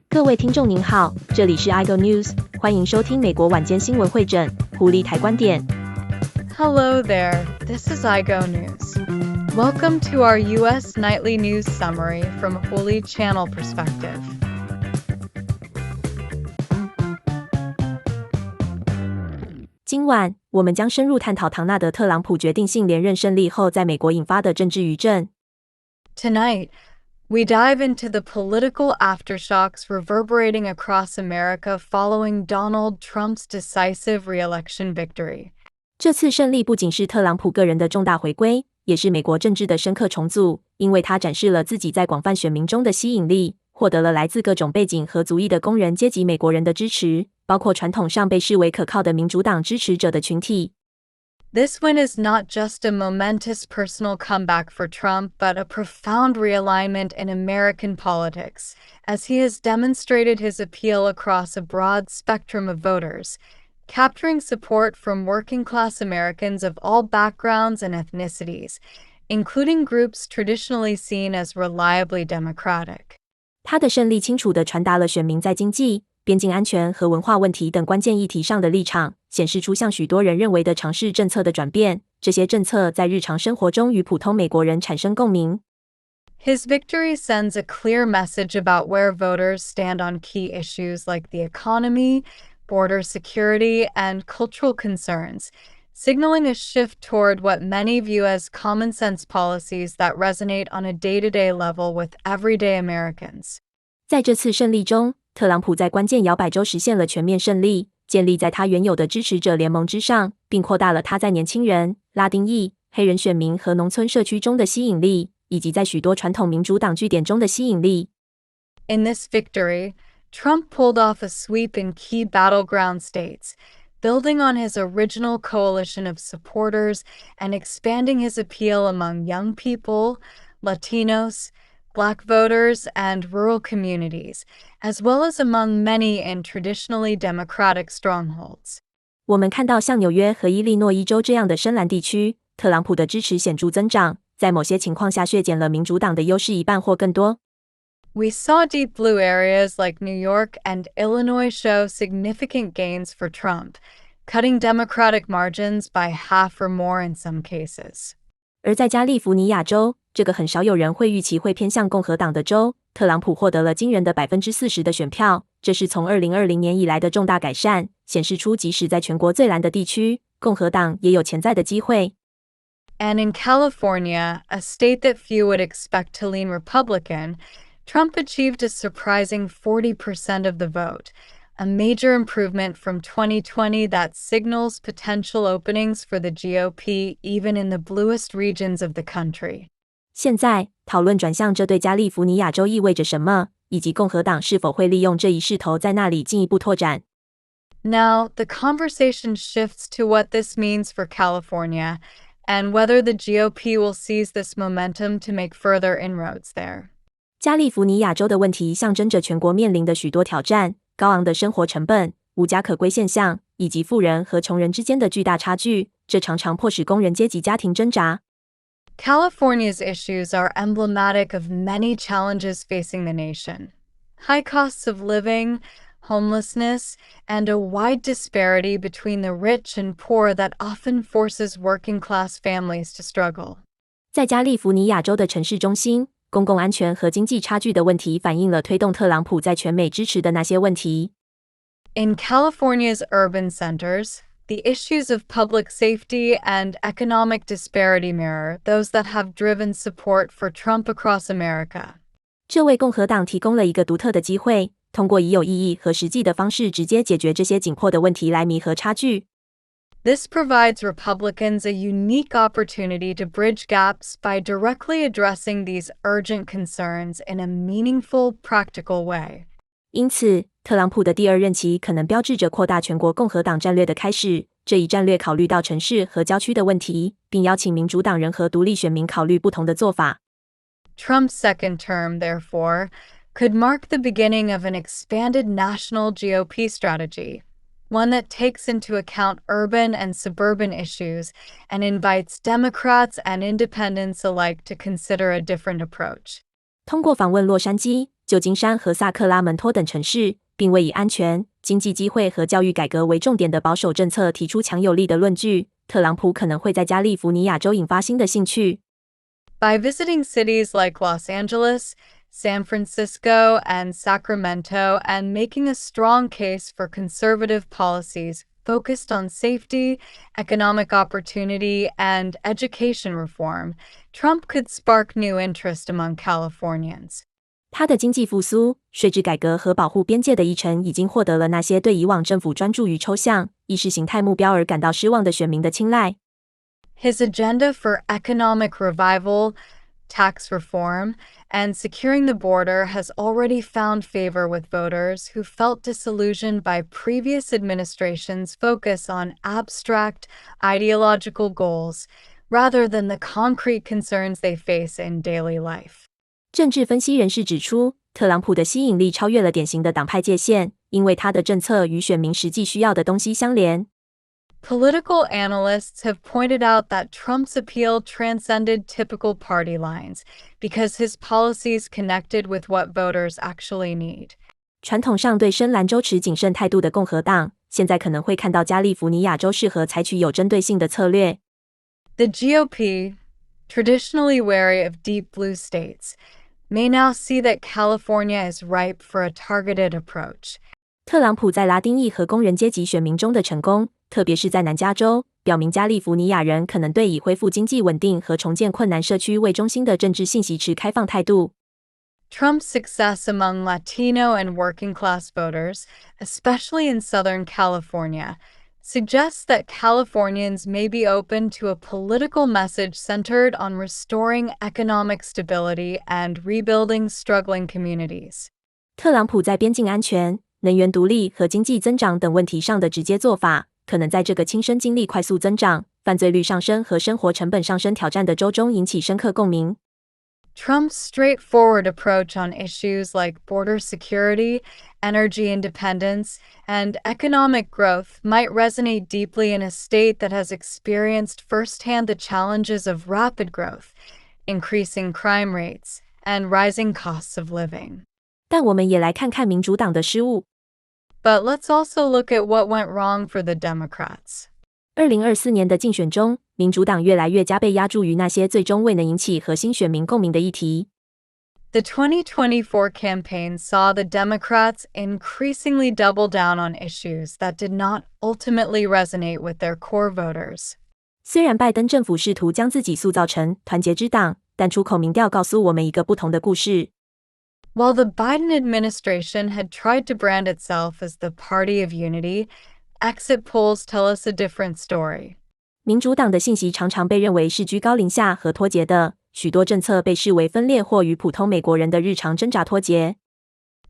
各位听众您好，这里是 iGo News， 欢迎收听美国晚间新闻会诊，狐狸台观点。Hello there, this is iGo News. Welcome to our U.S. Nightly News Summary from a Holy Channel perspective. 今晚，我们将深入探讨唐纳德·特朗普决定性连任胜利后在美国引发的政治余震。Tonight, we dive into the political aftershocks reverberating across America following Donald Trump's decisive re-election victory. 这次胜利不仅是特朗普个人的重大回归，也是美国政治的深刻重组，因为他展示了自己在广泛选民中的吸引力，获得了来自各种背景和族裔的工人阶级美国人的支持，包括传统上被视为可靠的民主党支持者的群体。This win is not just a momentous personal comeback for Trump, but a profound realignment in American politics, as he has demonstrated his appeal across a broad spectrum of voters, capturing support from working-class Americans of all backgrounds and ethnicities, including groups traditionally seen as reliably Democratic. 他的胜利清楚地传达了选民在经济、边境安全和文化问题等关键议题上的立场，显示出像许多人认为的尝试政策的转变。这些政策在日常生活中与普通美国人产生共鸣。His victory sends a clear message about where voters stand on key issues like the economy, border security, and cultural concerns, signaling a shift toward what many view as common-sense policies that resonate on a day-to-day level with everyday Americans. 在这次胜利中，特朗普在关键摇摆州实现了全面胜利，建立在他原有的支持者联盟之上，并扩大了他在年轻人、拉丁裔、黑人选民和农村社区中的吸引力，以及在许多传统民主党据点中的吸引力。In this victory, Trump pulled off a sweep in key battleground states, building on his original coalition of supporters and expanding his appeal among young people, Latinos, Black voters, and rural communities, as well as among many in traditionally Democratic strongholds. 我们看到像纽约和伊利诺伊州这样的深蓝地区，特朗普的支持显著增长，在某些情况下削减了民主党的优势一半或更多。We saw deep blue areas like New York and Illinois show significant gains for Trump, cutting Democratic margins by half or more in some cases. 而在加利福尼亚州，这个很少有人会预期会偏向共和党的州，特朗普获得了惊人的 40% 的选票，这是从2020年以来的重大改善，显示出即使在全国最蓝的地区，共和党也有潜在的机会。And in California, a state that few would expect to lean Republican, Trump achieved a surprising 40% of the vote, a major improvement from 2020 that signals potential openings for the GOP even in the bluest regions of the country. 现在，讨论转向这对加利福尼亚州意味着什么，以及共和党是否会利用这一势头在那里进一步拓展。Now, the conversation shifts to what this means for California, and whether the GOP will seize this momentum to make further inroads there. 加利福尼亚州的问题象征着全国面临的许多挑战，高昂的生活成本、无家可归现象，以及富人和穷人之间的巨大差距，这常常迫使工人阶级家庭挣扎。California's issues are emblematic of many challenges facing the nation. High costs of living, homelessness, and a wide disparity between the rich and poor that often forces working-class families to struggle. 在加利福尼亚州的城市中心，公共安全和经济差距的问题反映了推动特朗普在全美支持的那些问题。In California's urban centers, the issues of public safety and economic disparity mirror those that have driven support for Trump across America. 这为共和党提供了一个独特的机会，通过以有意义和实际的方式直接解决这些紧迫的问题来弥合差距。This provides Republicans a unique opportunity to bridge gaps by directly addressing these urgent concerns in a meaningful, practical way. 因此，特朗普的第二任期可能标志着扩大全国共和党战略的开始。这一战略考虑到城市和郊区的问题，并邀请民主党人和独立选民考虑不同的做法。Trump's second term, therefore, could mark the beginning of an expanded national GOP strategy, one that takes into account urban and suburban issues and invites Democrats and independents alike to consider a different approach. 通过访问洛杉矶、旧金山和萨克拉门托等城市，并为以安全、经济机会和教育改革为重点的保守政策提出强有力的论据，特朗普可能会在加利福尼亚州引发新的兴趣。By visiting cities like Los Angeles, San Francisco, and Sacramento, and making a strong case for conservative policies focused on safety, economic opportunity, and education reform, Trump could spark new interest among Californians. 他的经济复苏、税制改革和保护边界的议程已经获得了那些对以往政府专注于抽象、意识形态目标而感到失望的选民的青睐。His agenda for economic revival, tax reform, and securing the border has already found favor with voters who felt disillusioned by previous administrations' focus on abstract, ideological goals rather than the concrete concerns they face in daily life. 政治分析人士指出，特朗普的吸引力超越了典型的党派界限，因为他的政策与选民实际需要的东西相连。Political analysts have pointed out that Trump's appeal transcended typical party lines because his policies connected with what voters actually need. 传统上对深蓝州持谨慎态度的共和党，现在可能会看到加利福尼亚州适合采取有针对性的策略。The GOP, traditionally wary of deep blue states, may now see that California is ripe for a targeted approach. 特朗普在拉丁裔和工人阶级选民中的成功，特别是在南加州，表明加利福尼亚人可能对以恢复经济稳定和重建困难社区为中心的政治信息持开放态度。Trump's success among Latino and working-class voters, especially in Southern California, suggests that Californians may be open to a political message centered on restoring economic stability and rebuilding struggling communities. 特朗普在边境安全、能源独立和经济增长等问题上的直接做法，可能在这个亲身经历快速增长、犯罪率上升和生活成本上升挑战的州中引起深刻共鸣。Trump's straightforward approach on issues like border security, energy independence, and economic growth might resonate deeply in a state that has experienced firsthand the challenges of rapid growth, increasing crime rates, and rising costs of living. 但我们也来看看民主党的失误。But let's also look at what went wrong for the Democrats. 2024年的竞选中，民主党越来越加倍押注于那些最终未能引起核心选民共鸣的议题。The 2024 campaign saw the Democrats increasingly double down on issues that did not ultimately resonate with their core voters. 虽然拜登政府试图将自己塑造成团结之党，但出口民调告诉我们一个不同的故事。While the Biden administration had tried to brand itself as the party of unity, exit polls tell us a different story. 民主党的信息常常被认为是居高临下和脱节的，许多政策被视为分裂或与普通美国人的日常挣扎脱节。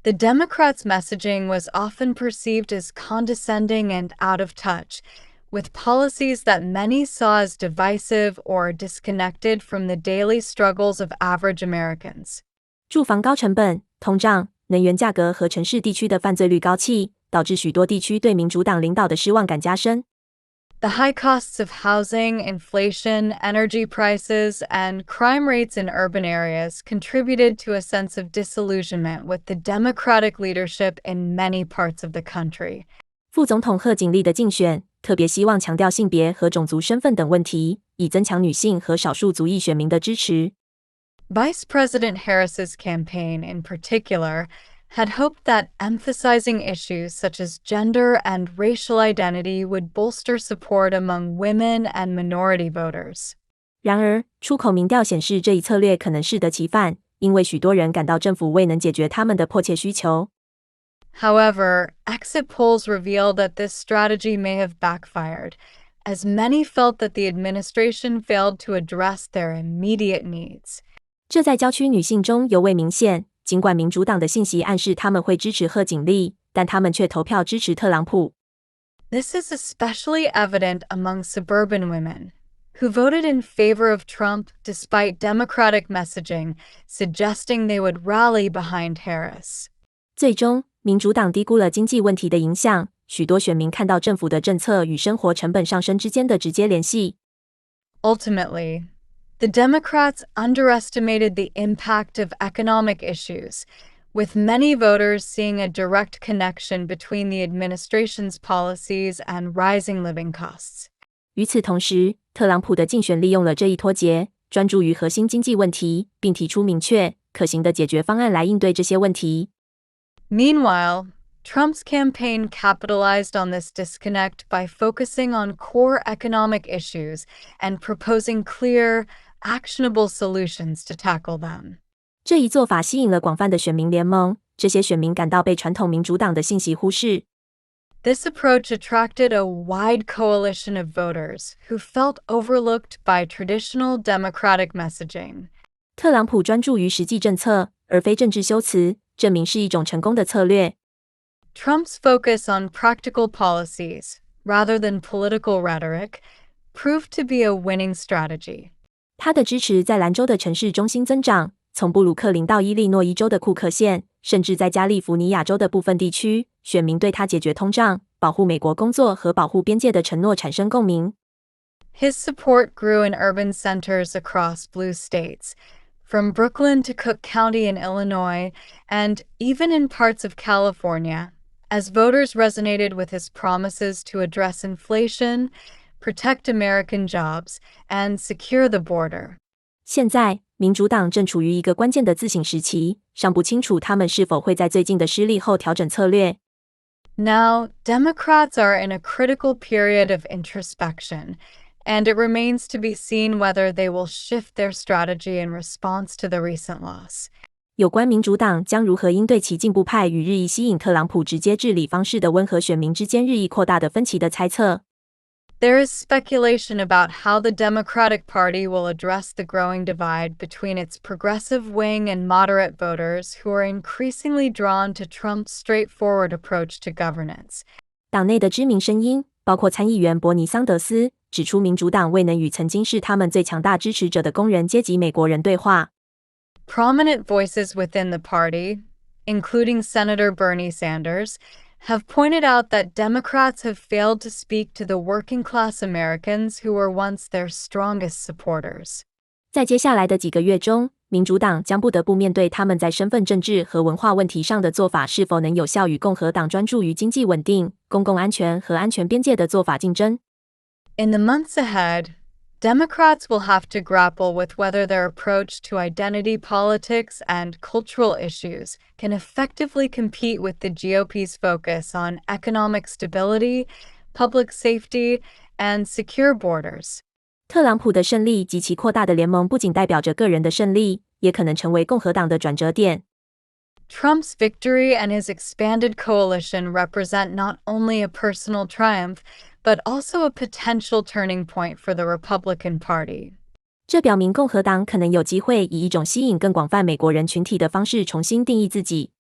The Democrats' messaging was often perceived as condescending and out of touch, with policies that many saw as divisive or disconnected from the daily struggles of average Americans. 住房高成本、通胀、能源价格和城市地区的犯罪率高企，导致许多地区对民主党领导的失望感加深。The high costs of housing, inflation, energy prices, and crime rates in urban areas contributed to a sense of disillusionment with the Democratic leadership in many parts of the country. 副总统贺锦丽的竞选特别希望强调性别和种族身份等问题，以增强女性和少数族裔选民的支持。Vice President Harris's campaign, in particular, had hoped that emphasizing issues such as gender and racial identity would bolster support among women and minority voters. 然而，出口民调显示这一策略可能适得其反，因为许多人感到政府未能解决他们的迫切需求。However, exit polls reveal that this strategy may have backfired, as many felt that the administration failed to address their immediate needs. 这在郊区女性中尤为明显。尽管民主党的信息暗示他们会支持贺锦丽，但他们却投票支持特朗普。This is especially evident among suburban women, who voted in favor of Trump despite Democratic messaging, suggesting they would rally behind Harris. 最终，民主党低估了经济问题的影响，许多选民看到政府的政策与生活成本上升之间的直接联系。Ultimately, The Democrats underestimated the impact of economic issues, with many voters seeing a direct connection between the administration's policies and rising living costs. 与此同时，特朗普的竞选利用了这一脱节，专注于核心经济问题，并提出明确、可行的解决方案来应对这些问题。Meanwhile, Trump's campaign capitalized on this disconnect by focusing on core economic issues and proposing clear, actionable solutions to tackle them. 这一做法吸引了广泛的选民联盟，这些选民感到被传统民主党的信息忽视。This approach attracted a wide coalition of voters who felt overlooked by traditional Democratic messaging. 特朗普专注于实际政策，而非政治修辞，证明是一种成功的策略。Trump's focus on practical policies, rather than political rhetoric, proved to be a winning strategy. 他的支持在兰州的城市中心增长，从布鲁克林到伊利诺伊州的库克县，甚至在加利福尼亚州的部分地区，选民对他解决通胀、保护美国工作和保护边界的承诺产生共鸣。His support grew in urban centers across blue states, from Brooklyn to Cook County in Illinois, and even in parts of California, as voters resonated with his promises to address inflation, protect American jobs, and secure the border. 现在，民主党正处于一个关键的自省时期，尚不清楚他们是否会在最近的失利后调整策略。Now, Democrats are in a critical period of introspection, and it remains to be seen whether they will shift their strategy in response to the recent loss. 有关民主党将如何应对其进步派与日益吸引特朗普直接治理方式的温和选民之间日益扩大的分歧的猜测。There is speculation about how the Democratic Party will address the growing divide between its progressive wing and moderate voters who are increasingly drawn to Trump's straightforward approach to governance. 党内的知名声音，包括参议员伯尼·桑德斯，指出民主党未能与曾经是他们最强大支持者的工人阶级美国人对话。Prominent voices within the party, including Senator Bernie Sanders, have pointed out that Democrats have failed to speak to the working-class Americans who were once their strongest supporters. 在接下来的几个月中，民主党将不得不面对他们在身份政治和文化问题上的做法是否能有效与共和党专注于经济稳定、公共安全和安全边界的做法竞争。In the months ahead, Democrats will have to grapple with whether their approach to identity politics and cultural issues can effectively compete with the GOP's focus on economic stability, public safety, and secure borders. 特朗普的胜利及其扩大的联盟不仅代表着个人的胜利，也可能成为共和党的转折点。Trump's victory and his expanded coalition represent not only a personal triumph, but also a potential turning point for the Republican Party. 这表明共和党可能有机会以一种吸引更广泛美国人群体的方式重新定义自己。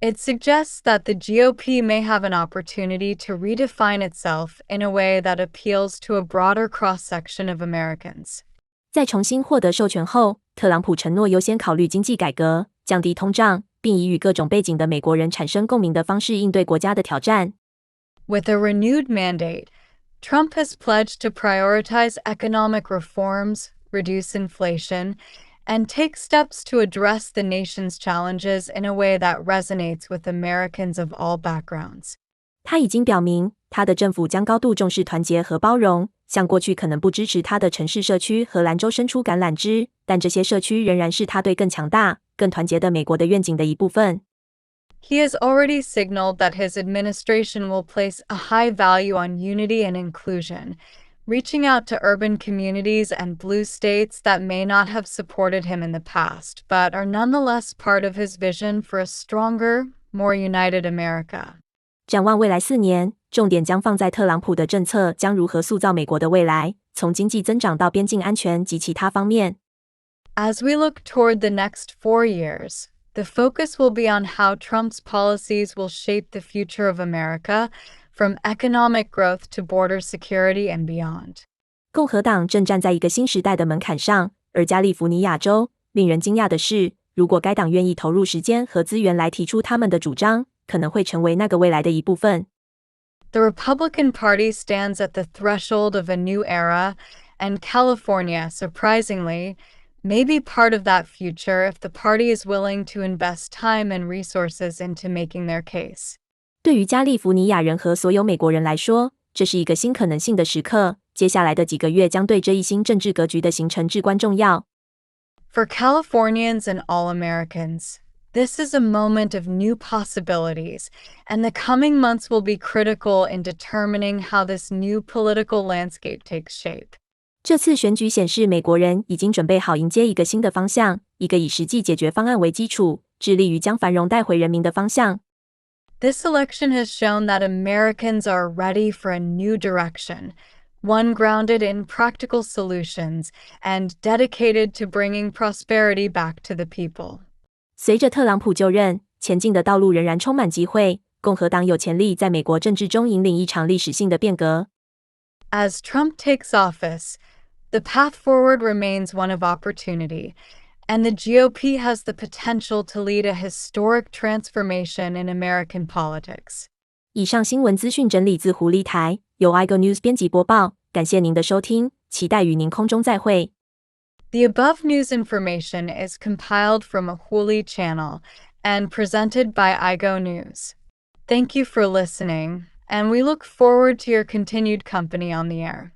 It suggests that the GOP may have an opportunity to redefine itself in a way that appeals to a broader cross-section of Americans. 在重新获得授权后，特朗普承诺优先考虑经济改革、降低通胀，并以与各种背景的美国人产生共鸣的方式应对国家的挑战。With a renewed mandate, Trump has pledged to prioritize economic reforms, reduce inflation, and take steps to address the nation's challenges in a way that resonates with Americans of all backgrounds. 他已经表明，他的政府将高度重视团结和包容，向过去可能不支持他的城市社区和兰州伸出橄榄枝，但这些社区仍然是他对更强大、更团结的美国的愿景的一部分。He has already signaled that his administration will place a high value on unity and inclusion, reaching out to urban communities and blue states that may not have supported him in the past, but are nonetheless part of his vision for a stronger, more united America. 展望未来4年，重点将放在特朗普的政策将如何塑造美国的未来，从经济增长到边境安全及其他方面。As we look toward the next 4 years, the focus will be on how Trump's policies will shape the future of America, from economic growth to border security and beyond. 共和党正站在一个新时代的门槛上，而加利福尼亚州，令人惊讶的是，如果该党愿意投入时间和资源来提出他们的主张，可能会成为那个未来的一部分。The Republican Party stands at the threshold of a new era, and California, surprisingly, may be part of that future if the party is willing to invest time and resources into making their case. 对于加利福尼亚人和所有美国人来说，这是一个新可能性的时刻。接下来的几个月将对这一新政治格局的形成至关重要。For Californians and all Americans, this is a moment of new possibilities, and the coming months will be critical in determining how this new political landscape takes shape. 这次选举显示，美国人已经准备好迎接一个新的方向，一个以实际解决方案为基础，致力于将繁荣带回人民的方向。This election has shown that Americans are ready for a new direction, one grounded in practical solutions and dedicated to bringing prosperity back to the people. 随着特朗普就任，前进的道路仍然充满机会。共和党有潜力在美国政治中引领一场历史性的变革。As Trump takes office, the path forward remains one of opportunity, and the GOP has the potential to lead a historic transformation in American politics. 以上新闻资讯整理自狐狸台，由 iGo News 编辑播报。感谢您的收听，期待与您空中再会。The above news information is compiled from a Huli channel and presented by iGo News. Thank you for listening, and we look forward to your continued company on the air.